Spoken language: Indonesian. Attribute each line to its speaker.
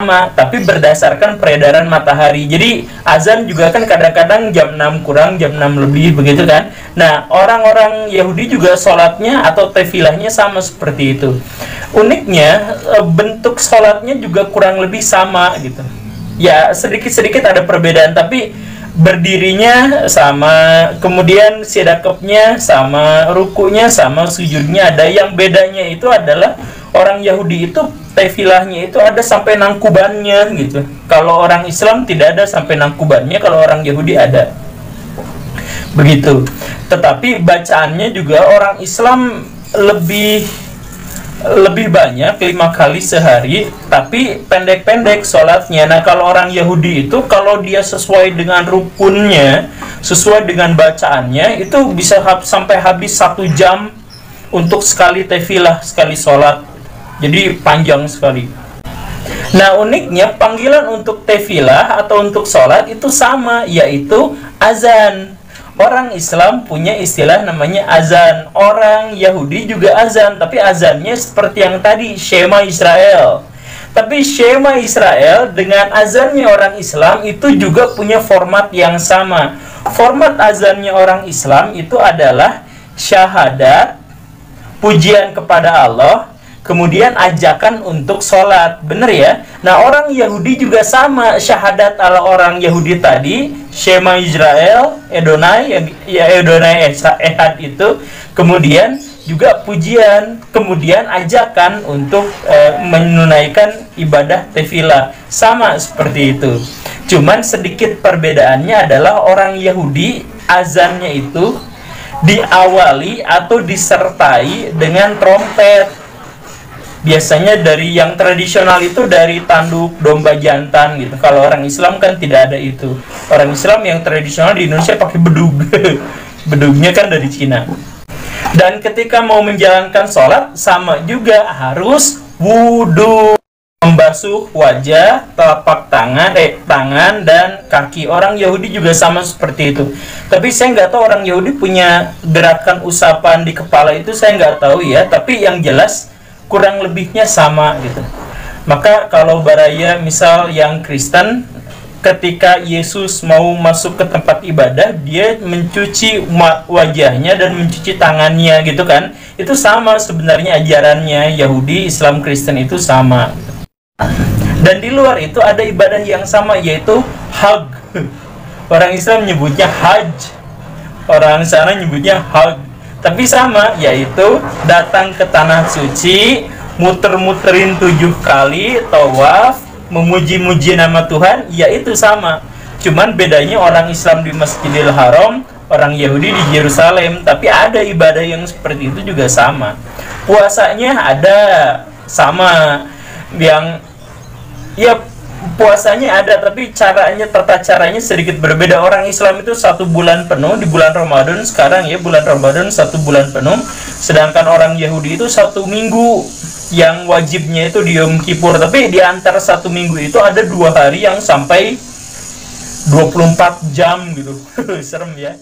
Speaker 1: sama, tapi berdasarkan peredaran matahari. Jadi azan juga kan kadang-kadang jam 6 kurang, jam 6 lebih begitu kan. Nah, orang-orang Yahudi juga sholatnya atau tefilahnya sama seperti itu. Uniknya bentuk sholatnya juga kurang lebih sama gitu. Ya sedikit-sedikit ada perbedaan, tapi berdirinya sama, kemudian sidakepnya sama, rukunya sama, sujudnya ada. Yang bedanya itu adalah orang Yahudi itu tefilahnya itu ada sampai nangkubannya gitu. Kalau orang Islam tidak ada sampai nangkubannya, kalau orang Yahudi ada. Begitu. Tetapi bacaannya juga orang Islam lebih banyak 5 kali sehari, tapi pendek-pendek sholatnya. Nah, kalau orang Yahudi itu kalau dia sesuai dengan rukunnya, sesuai dengan bacaannya, itu bisa sampai habis 1 jam untuk sekali tefilah, sekali sholat. Jadi panjang sekali. Nah, uniknya panggilan untuk tefilah atau untuk sholat itu sama, yaitu azan. Orang Islam punya istilah namanya azan. Orang Yahudi juga azan, tapi azannya seperti yang tadi, Shema Israel. Tapi Shema Israel dengan azannya orang Islam itu juga punya format yang sama. Format azannya orang Islam itu adalah syahadat, pujian kepada Allah, kemudian ajakan untuk sholat. Benar ya? Nah, orang Yahudi juga sama. Syahadat ala orang Yahudi tadi, Shema Israel, Edonai, Edonai Ehad itu. Kemudian juga pujian. Kemudian ajakan untuk menunaikan ibadah tefilah. Sama seperti itu. Cuman sedikit perbedaannya adalah orang Yahudi, azannya itu diawali atau disertai dengan trompet. Biasanya dari yang tradisional itu dari tanduk domba jantan gitu. Kalau orang Islam kan tidak ada itu. Orang Islam yang tradisional di Indonesia pakai bedug. Bedugnya kan dari Cina. Dan ketika mau menjalankan sholat sama juga harus wudhu, membasuh wajah, telapak tangan dan kaki. Orang Yahudi juga sama seperti itu. Tapi saya nggak tahu orang Yahudi punya gerakan usapan di kepala itu, saya nggak tahu ya. Tapi yang jelas kurang lebihnya sama gitu. Maka kalau baraya misal yang Kristen, ketika Yesus mau masuk ke tempat ibadah, dia mencuci wajahnya dan mencuci tangannya gitu kan. Itu sama sebenarnya ajarannya Yahudi, Islam, Kristen itu sama. Dan di luar itu ada ibadah yang sama, yaitu haj. Orang Islam nyebutnya haj, orang sana nyebutnya haj. Tapi sama, yaitu datang ke tanah suci, muter-muterin 7 kali, tawaf, memuji-muji nama Tuhan, yaitu sama. Cuman bedanya orang Islam di Masjidil Haram, orang Yahudi di Yerusalem. Tapi ada ibadah yang seperti itu juga sama. Puasanya ada sama, yang ya puasanya ada, tapi tata caranya sedikit berbeda. Orang Islam itu 1 bulan penuh di bulan Ramadan. Sekarang ya bulan Ramadan 1 bulan penuh, sedangkan orang Yahudi itu 1 minggu yang wajibnya itu di Yom Kippur. Tapi di antara 1 minggu itu ada 2 hari yang sampai 24 jam gitu. Serem ya.